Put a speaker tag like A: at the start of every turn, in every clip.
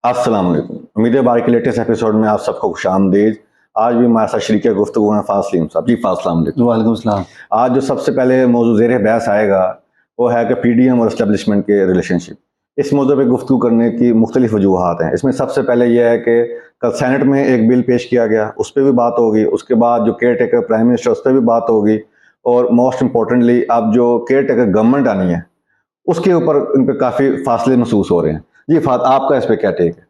A: अस्सलाम वालेकुम। उम्मीद है बारी के लेटेस्ट एपिसोड में आप सबको खुशामदीद। आज भी हमारे साथ शरीक गुफ्तगू हैं फासलीम साहब। जी फासलाम।
B: वालेकुम सलाम।
A: आज जो सबसे पहले मौजूद ज़ेर बहस आएगा वो है कि पीडीएम और इस्टेब्लिशमेंट के रिलेशनशिप। इस मौजू पर गुफ्तगू करने की मुख्तलिफ वजूहात हैं। इसमें सबसे पहले यह है कि कल सेनेट में एक बिल पेश किया गया, उस पर भी बात होगी। उसके बाद जो केयर टेकर प्राइम मिनिस्टर, उस पर भी बात होगी। और मोस्ट इम्पोर्टेंटली अब जो केयर टेकर गवर्नमेंट आनी है उसके ऊपर इन पर काफ़ी फासले महसूस हो रहे हैं। जी फात, आपका इस पर क्या टेक है?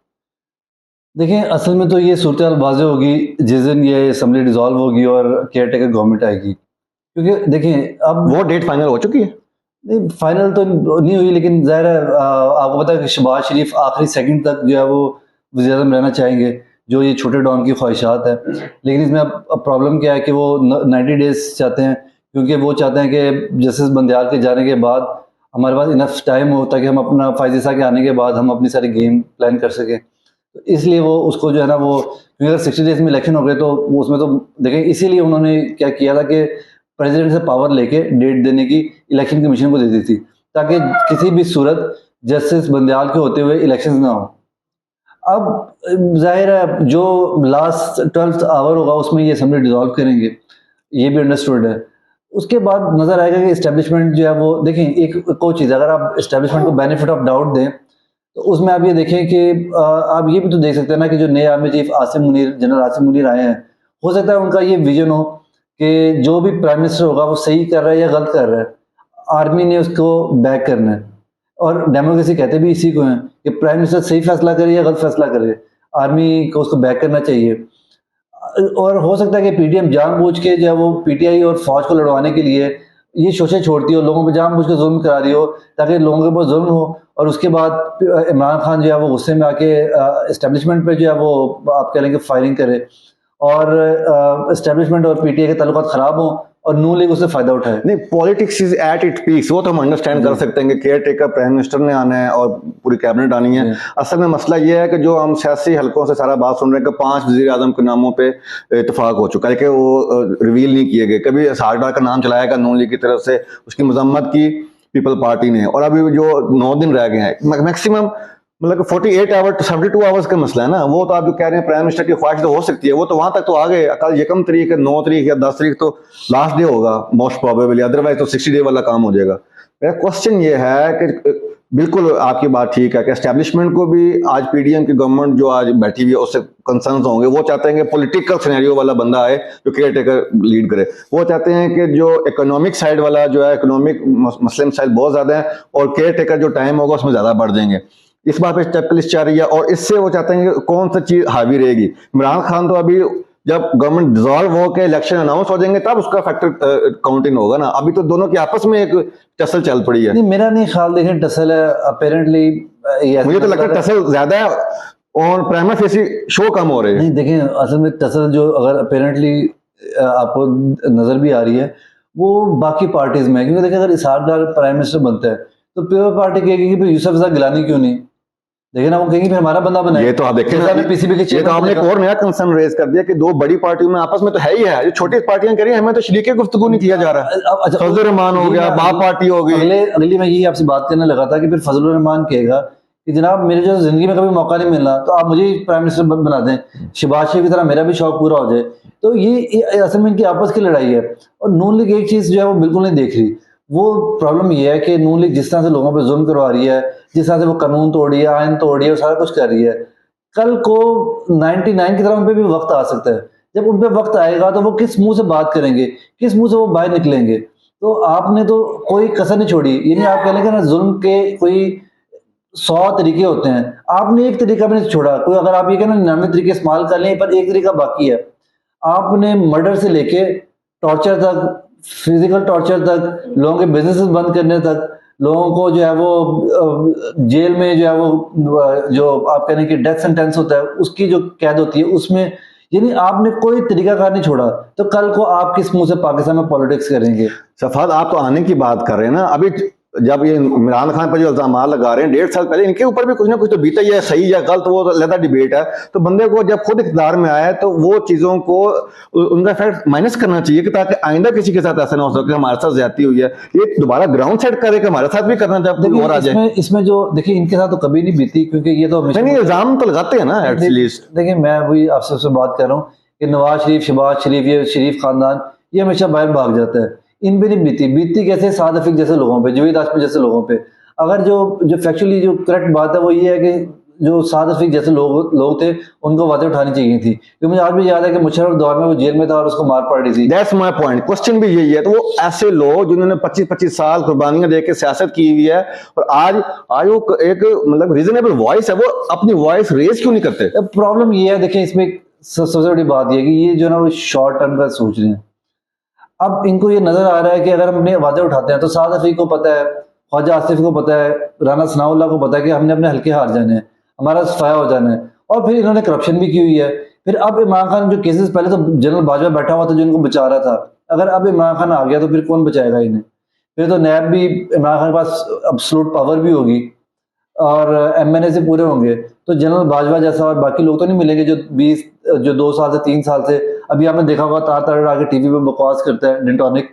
B: देखिए, असल में तो ये सूरत वाज़ेह होगी जिस दिन ये असम्बली डिज़ोल्व होगी और केयर टेकर गवर्नमेंट आएगी। क्योंकि देखिए, अब
A: वो डेट फाइनल हो चुकी है?
B: नहीं, फाइनल तो नहीं हुई, लेकिन ज़ाहिर है आपको पता है कि शहबाज शरीफ आखिरी सेकंड तक जो है वो वज़ीर-ए-आज़म रहना चाहेंगे, जो ये छोटे डॉन की ख्वाहिशात है। लेकिन इसमें अब प्रॉब्लम क्या है कि वो 90 डेज़ चाहते हैं, क्योंकि वो चाहते हैं कि जस्टिस बंदियाल के जाने के बाद हमारे पास इनफ टाइम हो ताकि हम अपना फ़ायज़ ईसा के आने के बाद हम अपनी सारी गेम प्लान कर सकें। तो इसलिए वो उसको जो है ना, वो क्योंकि अगर 60 डेज़ में इलेक्शन हो गए तो उसमें तो देखें, इसीलिए उन्होंने क्या किया था कि प्रेसिडेंट से पावर लेके डेट देने की इलेक्शन कमीशन को दे दी थी, ताकि किसी भी सूरत जस्टिस बंदियाल के होते हुए इलेक्शंस ना हो। अब जाहिर है जो लास्ट 12th आवर होगा उसमें ये असेंबली डिसॉल्व करेंगे, ये भी अंडरस्टूड है। उसके बाद नजर आएगा कि इस्टेब्लिशमेंट जो है वो देखें, एक और चीज़, अगर आप इस्टेब्लिशमेंट को बेनिफिट ऑफ डाउट दें तो उसमें आप ये देखें कि आप ये भी तो देख सकते हैं ना कि जो नए army chief general Asim Munir आए हैं, हो सकता है उनका ये विजन हो कि जो भी प्राइम मिनिस्टर होगा वो सही कर रहा है या गलत कर रहा है, आर्मी ने उसको बैक करना है। और डेमोक्रेसी कहते भी इसी को है कि प्राइम मिनिस्टर सही फैसला करे या गलत फैसला करे, आर्मी को उसको बैक करना चाहिए। और हो सकता है कि पीटीएम जानबूझ के जो है वो पीटीआई और फौज को लड़वाने के लिए ये शोषे छोड़ती हो, लोगों पर जानबूझ के जुल्म करा रही हो ताकि लोगों के ऊपर जुल्म हो, और उसके बाद इमरान खान जो है वो गुस्से में आके इस्टेब्लिशमेंट पे जो है वो आप कह लेंगे फायरिंग करे, और इस्टेब्लिशमेंट और पीटीआई के ताल्लुकात खराब हों और नून लीग उससे फायदा उठाए।
A: नहीं, politics is at it peaks, वो तो हम अंडरस्टैंड कर सकते हैं कि केयर टेकर प्राइम मिनिस्टर ने आना है और पूरी कैबिनेट आनी है। असल में मसला ये है कि जो हम सियासी हलकों से सारा बात सुन रहे हैं कि 5 वज़ीर आज़म के नामों पे इतफाक हो चुका है कि वो रिवील नहीं किए गए। कभी इसहाक डार का नाम चलाया गया नून लीग की तरफ से, उसकी मजम्मत की पीपल पार्टी ने, और अभी जो 9 दिन रह गए हैं मैक्सिमम, मतलब 48 आवर टू 72 आवर्स का मसला है ना। वो तो आप जो कह रहे हैं प्राइम मिनिस्टर की ख्वाहिश तो हो सकती है, वो तो वहां तक तो आ गए। कल 1 तारीख, 9 तारीख या 10 तारीख तो लास्ट डे होगा मोस्ट प्रोबेबली, अदरवाइज तो 60 डे वाला काम हो जाएगा। मेरा क्वेश्चन ये है कि बिल्कुल आपकी बात ठीक है कि एस्टेब्लिशमेंट को भी आज पीडीएम की गवर्नमेंट जो आज बैठी हुई है उससे कंसर्न होंगे। वो चाहते हैं कि पॉलिटिकल सिनेरियो वाला बंदा आए जो केयर टेकर लीड करे। वो चाहते हैं कि जो इकोनॉमिक साइड वाला जो है, इकोनॉमिक मसले मसाइल बहुत ज्यादा है और केयर टेकर जो टाइम होगा उसमें ज्यादा बढ़ जाएंगे। इस बात पे स्टेप लिस्ट चल रही है और इससे वो चाहते हैं कि कौन सी चीज हावी रहेगी। इमरान खान तो अभी जब गवर्नमेंट डिसॉल्व हो के इलेक्शन अनाउंस हो जाएंगे तब उसका फैक्टर काउंटिंग होगा ना। अभी तो दोनों की आपस में एक टसल चल पड़ी है।
B: नहीं, मेरा नहीं ख्याल, देखें टसल है अपेरेंटली,
A: मुझे तो लगता है टसल ज्यादा है और प्राइमा फेसी शो कम हो रहे हैं।
B: नहीं, देखें, असल में टसल जो अगर अपेरेंटली आपको नजर भी आ रही है वो बाकी पार्टीज में है। क्योंकि देखिए, अगर इसहाक डार प्राइम मिनिस्टर बनता है तो पीपल पार्टी कहेगी कि यूसुफ रज़ा गिलानी क्यों नहीं, देखिए ना, वो कहेंगे फिर हमारा बंदा बनाए।
A: ये तो आप देखें ना,
B: पीसीबी के
A: ये तो आपने एक और नया कंसर्न रेज कर दिया कि दो बड़ी पार्टियों में आपस में तो है ही है, जो छोटी पार्टियां कह रही है हमें तो शरीके गुफ्तगू नहीं किया जा रहा। फजल रहमान हो गया, बाप पार्टी हो गई।
B: अगली मैं यही आपसे बात करने लगा था कि फिर फजल रहमान कहेगा कि जनाब मेरे जो जिंदगी में कभी मौका नहीं मिलना तो आप मुझे प्राइम मिनिस्टर बना दें, शहबाज शरीफ की तरह मेरा भी शौक पूरा हो जाए। तो ये असल में इनकी आपस की लड़ाई है। और नून लीग एक चीज जो है वो बिल्कुल नहीं देख रही। वो प्रॉब्लम ये है कि नून लीग जिस तरह से लोगों पर जुल्म करवा रही है, जिस तरह से वो कानून तोड़ रही है, आयन तोड़ रही है, सारा कुछ कर रही है, कल को 99 की तरह उन पर भी वक्त आ सकता है। जब उन पर वक्त आएगा तो वो किस मुंह से बात करेंगे, किस मुंह से वो बाहर निकलेंगे। तो आपने तो कोई कसर नहीं छोड़ी। ये नहीं आप कह लेंगे ना, जुल्म के कोई 100 तरीके होते हैं, आपने एक तरीका भी नहीं छोड़ा। कोई अगर आप ये कहना 99 तरीके इस्तेमाल कर लें पर एक तरीका बाकी है, आपने मर्डर से लेके टॉर्चर तक, फिजिकल टॉर्चर तक, लोगों के बिजनेस बंद करने तक, लोगों को जो है वो जेल में जो है वो जो आप कह रहे हैं कि डेथ सेंटेंस होता है उसकी जो कैद होती है उसमें, यानी आपने कोई तरीकाकार नहीं छोड़ा। तो कल को आप किस मुंह से पाकिस्तान में पॉलिटिक्स करेंगे?
A: सफाद, आप तो आने की बात कर रहे हैं ना। अभी जब ये इमरान खान पर जो इल्जाम लगा रहे हैं 1.5 साल पहले, इनके ऊपर भी कुछ ना कुछ तो बीता ही है, सही या गलत वो अलग डिबेट है। तो बंदे को जब खुद इक़्तिदार में आया है तो वो चीज़ों को उनका इफेक्ट माइनस करना चाहिए कि ताकि आइंदा किसी के साथ ऐसा ना हो सके हमारे साथ ज्यादती हुई है, ये दोबारा ग्राउंड सेट करे कि हमारे साथ भी करना जब और आ जाए।
B: इसमें जो देखिए इनके साथ तो कभी नहीं बीती, क्योंकि ये तो हमेशा
A: नहीं इल्जाम तो लगाते हैं ना एटलीस्ट।
B: देखिए मैं वही आपसे बात कर रहा हूँ कि नवाज शरीफ, शहबाज शरीफ, ये शरीफ खानदान ये हमेशा बाहर भाग जाता है। इन पे नहीं बीती कैसे साद रफीक जैसे लोगों पे, जवेद आसमी जैसे लोगों पे। अगर जो फैक्चुअली जो करेक्ट बात है वो ये है कि जो साद रफीक जैसे लोग थे उनको बातें उठानी चाहिए थी, क्योंकि मुझे आज भी याद है कि मुशर्रफ दौर में वो जेल में था और उसको मार पड़ रही थी।
A: दैट्स माय पॉइंट, क्वेश्चन भी यही है। तो वो ऐसे लोग जिन्होंने 25-25 साल कुर्बानियां देके सियासत की हुई है और आज वो एक मतलब रीजनेबल वॉइस है, वो अपनी वॉइस रेज क्यों नहीं करते?
B: प्रॉब्लम ये है, देखिए इसमें सबसे बड़ी बात ये है कि ये जो ना वो शॉर्ट टर्म का सोच रहे हैं। अब इनको ये नजर आ रहा है कि अगर हम अपनी आवाजें उठाते हैं तो साद रफीक को पता है, ख्वाजा आसिफ को पता है, राना सनाउल्लाह को पता है कि हमने अपने हल्के हार जाने हैं, हमारा सफाया हो जाना है, और फिर इन्होंने करप्शन भी की हुई है। फिर अब इमरान खान जो केसेस, पहले तो जनरल बाजवा बैठा हुआ था जो इनको बचा रहा था, अगर अब इमरान खान आ गया तो फिर कौन बचाएगा इन्हें? फिर तो नैब भी, इमरान खान के पास अब्सोल्यूट पावर भी होगी और एमएनए से पूरे होंगे, तो जनरल बाजवा जैसा और बाकी लोग तो नहीं मिलेंगे जो 2 साल से 3 साल से, अभी आपने देखा होगा तार आके टीवी पे बकवास करता है डिंटोनिक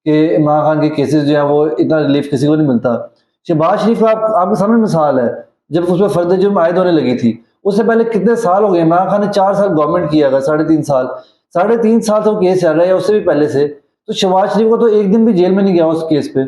B: कि इमरान खान के केसेस जो है वो इतना रिलीफ किसी को नहीं मिलता। शहबाज शरीफ का आपके सामने मिसाल है, जब उस पर फर्द जुर्म आयद होने लगी थी, उससे पहले कितने साल हो गए, इमरान खान ने 4 साल गवर्नमेंट किया गया, 3.5 साल तो केस चल रहा है, उससे भी पहले से। तो शहबाज शरीफ को तो एक दिन भी जेल में नहीं गया उस केस पे।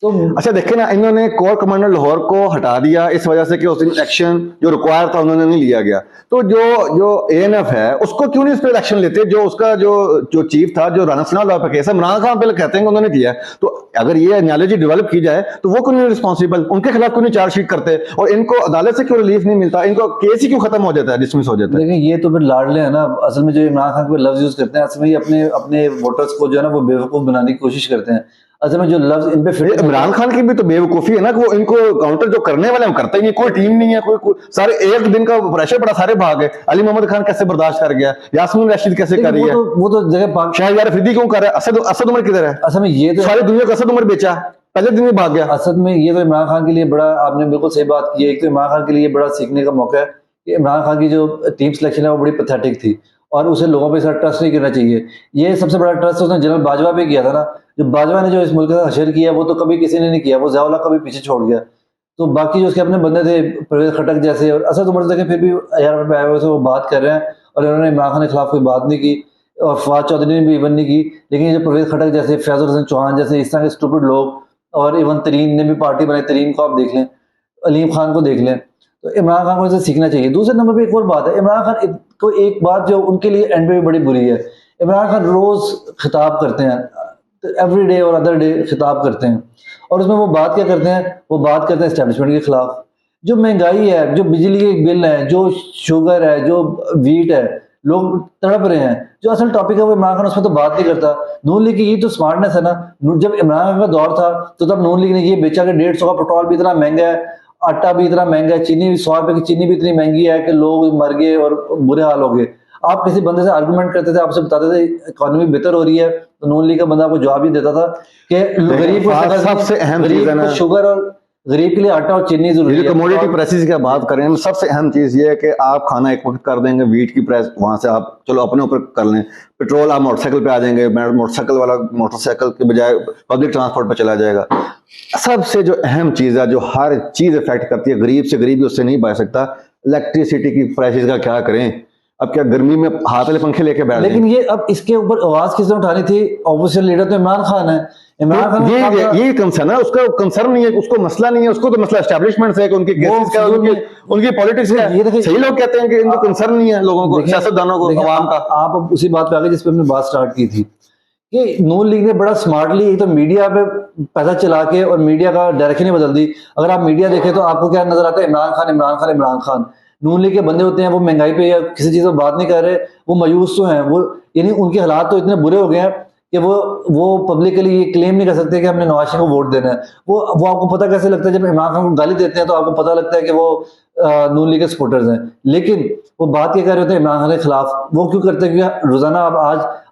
B: तो
A: अच्छा देखिए ना, इन्होंने कोर कमांडर लाहौर को हटा दिया इस वजह से कि उस दिन एक्शन जो रिक्वायर था उन्होंने नहीं लिया गया। तो जो एएनएफ है उसको क्यों नहीं इस पर एक्शन लेते? जो उसका जो चीफ था, जो राना सनाउल्लाह पे केस है, इमरान खान पे कहते हैं कि उन्होंने किया है, तो अगर ये एनालॉजी डेवलप की जाए तो वो क्यों नहीं रिस्पॉन्सिबल, उनके खिलाफ क्यों नहीं चार्जशीट करते? और इनको अदालत से क्यों रिलीफ नहीं मिलता, इनको केस ही क्यों खत्म हो जाता है, डिसमिस हो जाता है?
B: देखिए ये तो फिर लाडले है ना, असल में जो इमरान खान पे लफ्ज यूज करते हैं, असल में ये अपने वोटर्स को जो है ना वो बेवकूफ बनाने की कोशिश करते हैं। असल में जो लफ्ज इन पे फिट,
A: इमरान खान की भी तो बेवकूफी है ना कि वो इनको काउंटर जो करने वाले हम करते ही नहीं, कोई टीम नहीं है, कोई सारे एक दिन का प्रेशर पड़ा, सारे भाग गए। अली मोहम्मद खान कैसे बर्दाश्त कर गया, यास्मीन रशीद कैसे कर रही है,
B: वो तो जगह
A: शाहजाद अफरीदी क्यों कर रहा है, असद उमर किधर है?
B: असल में ये तो
A: सारी दुनिया को असद उमर बेचा, पहले दिन में भाग गया।
B: असद में ये तो इमरान खान के लिए बड़ा, आपने बिल्कुल सही बात की है, एक तो इमरान खान के लिए बड़ा सीखने का मौका है कि इमरान खान की जो टीम सिलेक्शन है वो बड़ी पैथेटिक थी और उसे लोगों पे ट्रस्ट नहीं करना चाहिए। ये सबसे बड़ा ट्रस्ट उसने जनरल बाजवा पे किया था ना, जो बाजवा ने जो इस मुल्क का हशर किया वो तो कभी किसी ने नहीं किया, वो ज़िया-उल-हक कभी पीछे छोड़ गया। तो बाकी जो उसके अपने बंदे थे, परवेज खटक जैसे और असद उमर देखें, फिर भी यार पे आए हुए थे, वो बात कर रहे हैं और इन्होंने इमरान खान के खिलाफ कोई बात नहीं की और फवाद चौधरी ने भी इवन नहीं की। लेकिन जो परवेज खटक जैसे, फैजल हसन चौहान जैसे इस तरह के स्टूपिड लोग, और इवन तरीन ने भी पार्टी बनाई, तरीन को आप देख लें, अलीम खान को देख लें, तो इमरान खान को इसे सीखना चाहिए। दूसरे नंबर पे एक और बात है, इमरान खान को एक बात जो उनके लिए एंड पे बड़ी बुरी है, इमरान खान रोज खिताब करते हैं, एवरी डे और अदर डे खिताब करते हैं, और उसमें वो बात क्या करते हैं, वो बात करते हैं एस्टेब्लिशमेंट के खिलाफ। जो महंगाई है, जो बिजली के बिल है, जो शुगर है, जो वीट है, लोग तड़प रहे हैं, जो असल टॉपिक है वो इमरान खान उसमें तो बात नहीं करता। नून लीग की ये तो स्मार्टनेस है ना, जब इमरान खान का दौर था तो तब नून लीग ने ये बेचा कि 150 का पेट्रोल भी इतना महंगा है, आटा भी इतना महंगा है, चीनी भी 100 रुपए की चीनी भी इतनी महंगी है कि लोग मर गए और बुरे हाल हो गए। आप किसी बंदे से आर्गुमेंट करते थे, आपसे बताते थे इकोनॉमी बेहतर हो रही है, तो नून लीग का बंदा आपको जवाब ही देता था कि गरीब को
A: सबसे अहम चीज है ना,
B: शुगर और गरीब के लिए आटा और चीनी जरूरी है।
A: कमोडिटी प्राइसेस की बात करें, सबसे अहम चीज ये है कि आप खाना एक वक्त कर देंगे, वीट की प्राइस वहां से आप चलो अपने ऊपर कर लें, पेट्रोल आप मोटरसाइकिल पे आ जाएंगे, मोटरसाइकिल वाला मोटरसाइकिल के बजाय पब्लिक ट्रांसपोर्ट पे चला जाएगा। सबसे जो अहम चीज है, जो हर चीज इफेक्ट करती है, गरीब से गरीबी उससे नहीं बच सकता, इलेक्ट्रिसिटी की प्राइसेस का क्या करें? अब क्या गर्मी में हाथ वाले पंखे लेके बैठ,
B: लेकिन ये अब इसके ऊपर आवाज किसने उठानी थी? ऑपोजिशन लीडर तो इमरान खान है। इमरान खान
A: ये कंसर्न है, उसका कंसर्न नहीं है, उसको मसला नहीं है, उसको तो मसला एस्टैब्लिशमेंट से है कि उनकी केसेस का, उनकी पॉलिटिक्स का। सही लोग कहते हैं कि इनको कंसर्न नहीं है लोगों को, सियासतदानों को, अवाम का।
B: आप अब उसी बात पे आ गए जिस पे हमने बात स्टार्ट की थी कि नून लीग ने बड़ा स्मार्टली तो मीडिया पे पैसा चला के और मीडिया का डायरेक्शन ही बदल दी। अगर आप मीडिया देखें तो आपको क्या नजर आता है? इमरान खान, इमरान खान, इमरान खान। नून लीग के बंदे होते हैं, वो महंगाई पे या किसी चीज पर बात नहीं कर रहे, वो मायूस तो हैं, वो यानी उनके हालात तो इतने बुरे हो गए हैं कि वो पब्लिकली ये क्लेम नहीं कर सकते कि हमने नवाज शरीफ को वोट देना है। वो आपको पता कैसे लगता है? जब इमरान खान को गाली देते हैं तो आपको पता लगता है कि वो नून लीग के सपोर्टर्स हैं, लेकिन वो बात क्या कर रहे होते हैं इमरान खान के खिलाफ। वो क्यों करते हैं? क्योंकि रोजाना आप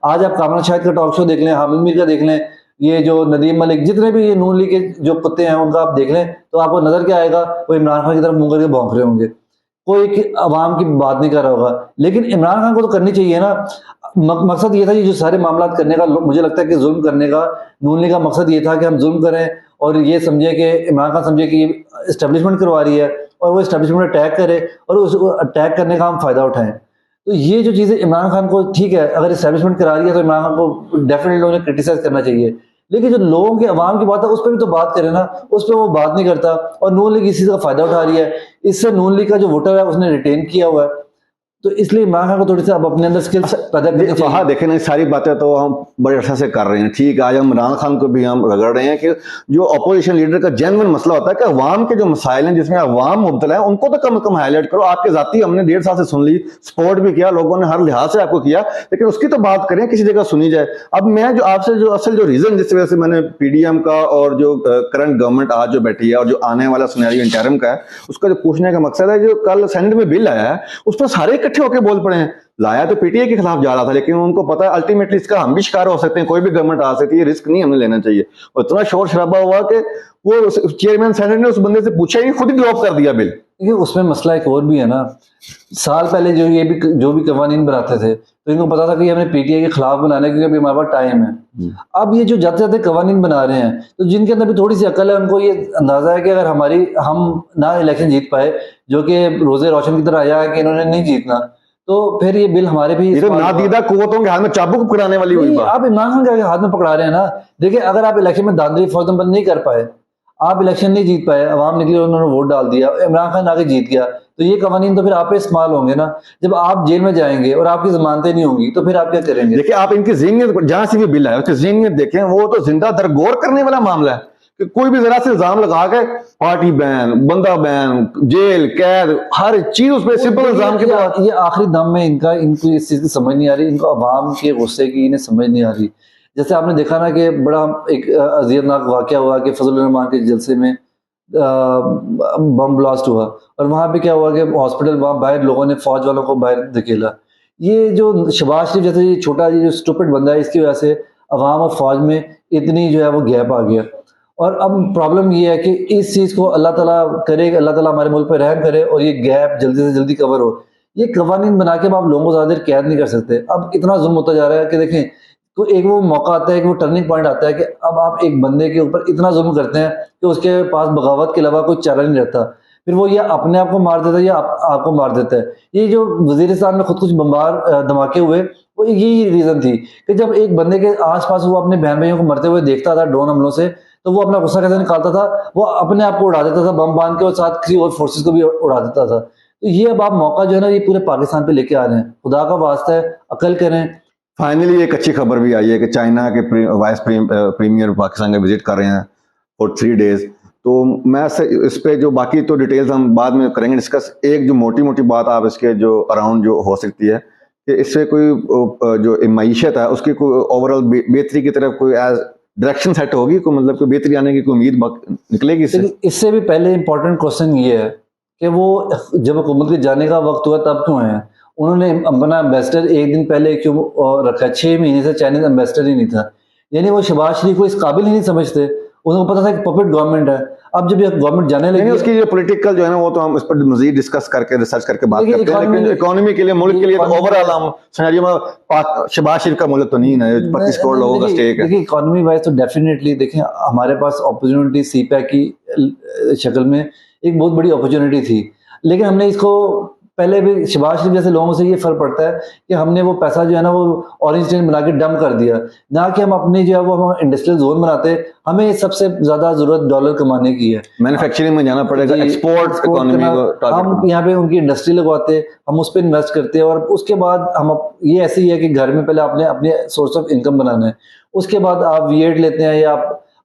B: आज आप कामरान शाहिद का टॉक शो देख लें, हामिद मीर का देख लें, ये जो नदीम मलिक, जितने भी ये नून लीग के जो कुत्ते हैं उनका आप देख लें तो आपको नजर क्या आएगा, वो इमरान खान की तरफ मुंह करके भौंक रहे होंगे, कोई अवाम की बात नहीं कर रहा होगा। लेकिन इमरान खान को तो करनी चाहिए ना। मकसद ये था, ये जो सारे मामला करने का, मुझे लगता है कि जुल्म करने का नून लीग का मकसद ये था कि हम जुल्म करें और ये समझे कि इमरान खान समझे कि इस्टेब्लिशमेंट करवा रही है और वो इस्टेब्लिशमेंट अटैक करे और उस अटैक करने का हम फायदा उठाएं। तो ये जो चीज़ें इमरान खान को, ठीक है अगर इस्टेब्लिशमेंट करा रही है तो इमरान खान को डेफिनेटली उन्हें क्रिटिसाइज करना चाहिए, लेकिन जो लोगों की आवाम की बात है उस पर भी तो बात करें ना, उस पर वो बात नहीं करता और नून लीग इसी का फायदा उठा रही है। इससे नून लीग का जो वोटर है उसने रिटेन किया हुआ है, तो इसलिए इमरान खान को थोड़ी सी अब अपने अंदर स्किल्स पैदा करनी चाहिए।
A: हाँ देखें ना, सारी बातें तो हम बड़े अर्सा से कर रहे हैं, ठीक है, आज हम इमरान खान को भी हम रगड़ रहे हैं कि जो अपोजिशन लीडर का जेन्युइन मसला होता है कि अवाम के जो मसाइल हैं जिसमें अवाम मुब्तला है उनको तो कम से कम हाईलाइट करो। आपके जाती हमने 1.5 साल से सुन ली, सपोर्ट भी किया, लोगों ने हर लिहाज से आपको किया, लेकिन उसकी तो बात करें, किसी जगह सुनी जाए। अब मैं जो आपसे जो असल जो रीजन जिस वजह से मैंने पीडीएम का और जो करंट गवर्नमेंट आज जो बैठी है और जो आने वाला सिनेरियो इंटरिम का है उसका जो पूछने का मकसद है, जो कल सेनेट में बिल आया है उस पर सारे इकट्ठे होकर बोल पड़े हैं। लाया तो पीटीआई के खिलाफ जा रहा था, लेकिन उनको पता है अल्टीमेटली इसका हम भी शिकार हो सकते हैं, कोई भी गवर्नमेंट आ सकती है, रिस्क नहीं हमें लेना चाहिए। और इतना शोर शराबा हुआ कि वो चेयरमैन सेनेट ने उस बंदे से पूछा ही, खुद ही ड्रॉप कर दिया बिल।
B: देखिए उसमें मसला एक और भी है ना, साल पहले जो भी कवानीन बनाते थे तो इनको पता था कि हमें पीटीआई के खिलाफ बनाना है क्योंकि अभी हमारे पास टाइम है। अब ये जो जाते जाते कवानीन बना रहे हैं तो जिनके अंदर भी थोड़ी सी अकल है उनको ये अंदाजा है कि अगर हम ना इलेक्शन जीत पाए, जो कि रोजे रोशन की तरह आया है कि इन्होंने नहीं जीतना, तो फिर ये बिल हमारे भी
A: ये तो नादीदा कुव्वतों के हाथ में चाबुक पकड़ाने वाली हुई बात।
B: आप इमरान खान के हाथ में पकड़ा रहे हैं ना। देखिए अगर आप इलेक्शन में दांधली फौज बंद नहीं कर पाए, आप इलेक्शन नहीं जीत पाए, अवाम निकली और उन्होंने वोट डाल दिया, इमरान खान आगे जीत गया, तो ये कवानीन तो फिर आप पे इस्तेमाल होंगे ना। जब आप जेल में जाएंगे और आपकी जमानतें नहीं होंगी तो फिर आप क्या करेंगे?
A: देखिए आप इनकी ज़हनियत, जहां से भी बिल है उसकी ज़हनियत देखें, वो तो जिंदा दरगोर करने वाला मामला है कि कोई भी जरा से इल्जाम लगा के पार्टी बैन, बंदा बैन, जेल, कैद, हर चीज उस पर सिंपल इल्जाम के बाद।
B: ये आखिरी दम में इनको इस चीज की समझ नहीं आ रही, इनको अवाम के गुस्से की इन्हें समझ नहीं आ रही। जैसे आपने देखा ना कि बड़ा एक अज़ियतनाक वाकया हुआ कि फजल रहमान के जलसे में बम ब्लास्ट हुआ और वहां पे क्या हुआ कि हॉस्पिटल वहां बाहर लोगों ने फौज वालों को बाहर धकेला। ये जो शहबाज शरीफ जैसे ये छोटा जो स्टूपिड बंदा है, इसकी वजह से अवाम और फौज में इतनी जो है वो गैप आ गया। और अब प्रॉब्लम ये है कि इस चीज को अल्लाह ताला करे, अल्लाह ताला हमारे मुल्क पर रहम करे और ये गैप जल्दी से जल्दी कवर हो। ये कवानीन बना के आप लोगों को ज्यादा देर कैद नहीं कर सकते। अब इतना जुल्म होता जा रहा है कि देखें, तो एक वो मौका आता है कि वो टर्निंग पॉइंट आता है कि अब आप एक बंदे के ऊपर इतना जुल्म करते हैं कि उसके पास बगावत के अलावा कोई चारा नहीं रहता, फिर वो या अपने आप को मार देता है या आपको मार देता है। ये जो वजीरिस्तान में खुद कुछ बम्बार धमाके हुए, वो यही रीजन थी कि जब एक बंदे के आसपास वो अपने बहन भाइयों को मरते हुए देखता था ड्रोन हमलों से, तो वो अपना गुस्सा कैसे निकालता था, वो अपने आप को उड़ा देता था बम बांध के और साथ किसी और फोर्सेस को भी उड़ा देता था। तो ये अब आप मौका जो है ना ये पूरे पाकिस्तान पे लेके आ रहे हैं, खुदा का वास्ता है अकल करें।
A: फाइनली एक अच्छी खबर भी आई है कि चाइना के वाइस प्रीमियर पाकिस्तान का विजिट कर रहे हैं फॉर 3 डेज। तो मैं इस पे जो बाकी तो डिटेल्स हम बाद में करेंगे डिस्कस। एक जो मोटी मोटी बात आप इसके जो अराउंड जो हो सकती है कि इससे कोई जो मईशत है उसकी कोई ओवरऑल बेहतरी की तरफ कोई एज डायरेक्शन सेट होगी, कोई मतलब कोई बेहतरी आने की कोई उम्मीद निकलेगी इससे?
B: इससे भी पहले इंपॉर्टेंट क्वेश्चन ये है कि वो जब हुकूमत के जाने का वक्त हुआ तब क्यों आए? उन्होंने अपना एम्बेसडर एक दिन पहले क्यों रखा? 6 महीने से चाइनीज एम्बेसडर ही नहीं था। यानी वो शहबाज शरीफ को इस काबिल ही नहीं समझते, उनको पता था कि पपेट गवर्नमेंट है। अब जब ये गवर्नमेंट जाने लगी,
A: उसकी जो पॉलिटिकल जो है ना वो तो हम इस पर मजीद डिस्कस करके रिसर्च करके बात करते हैं, लेकिन इकोनॉमी के लिए, मुल्क के लिए तो ओवरऑल हम सिनेरियो में शहबाज शरीफ का मुल्क तो नहीं है, 25 करोड़ लोगों का स्टेक है।
B: देखिए इकोनॉमी वाइज तो डेफिनेटली देखें हमारे पास अपॉर्चुनिटी सीपैक की शक्ल में एक बहुत बड़ी अपॉर्चुनिटी थी, लेकिन हमने इसको पहले भी शहबाज शरीफ जैसे लोगों से ये फर्क पड़ता है कि हमने वो पैसा जो है ना वो ऑरेंज ट्रेन बना के डंप कर दिया, ना कि हम अपनी जो है वो हम इंडस्ट्रियल जोन बनाते। हमें सबसे ज्यादा जरूरत डॉलर कमाने की है,
A: मैन्युफैक्चरिंग में जाना पड़ेगा, एक्सपोर्ट इकोनॉमी को
B: हम यहाँ पे उनकी इंडस्ट्री लगवाते, हम उस पर इन्वेस्ट करते हैं और उसके बाद हम ये ऐसे ही है कि घर में पहले आपने अपने सोर्स ऑफ इनकम बनाना है, उसके बाद आप V8 लेते हैं या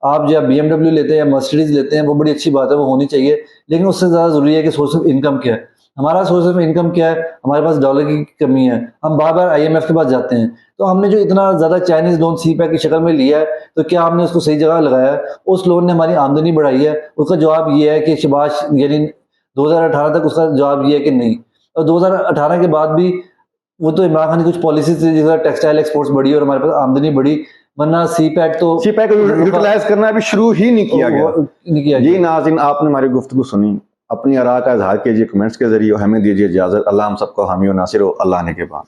B: आप जो BMW लेते हैं या मर्सिडीज लेते हैं, वो बड़ी अच्छी बात है, वो होनी चाहिए, लेकिन उससे ज्यादा जरूरी है कि सोर्स ऑफ इनकम क्या है। हमारा सोर्स ऑफ इनकम क्या है? हमारे पास डॉलर की कमी है, हम बार बार IMF के पास जाते हैं। तो हमने जो इतना ज्यादा चाइनीज लोन सीपैक की शक्ल में लिया है, तो क्या हमने उसको सही जगह लगाया है? उस लोन ने हमारी आमदनी बढ़ाई है? उसका जवाब ये है कि शहबाज यानी 2018 तक उसका जवाब ये है कि नहीं। और 2018 के बाद भी वो तो इमरान खान की कुछ पॉलिसी थी, जैसे टेक्सटाइल एक्सपोर्ट्स बढ़ी और हमारे पास आमदनी बढ़ी, वरना सी पैट तो
A: सी पैक यूटिलाइज करना अभी शुरू ही नहीं किया गया।
B: नहीं किया
A: जी नाज़रीन, आपने हमारी गुफ्तगू सुनी, अपनी आरा का इजहार कीजिए कमेंट्स के जरिए, हमें दीजिए इजाज़त। अल्लाह हम सबको हामी और नासिर हो। अल्लाह ने के बाद।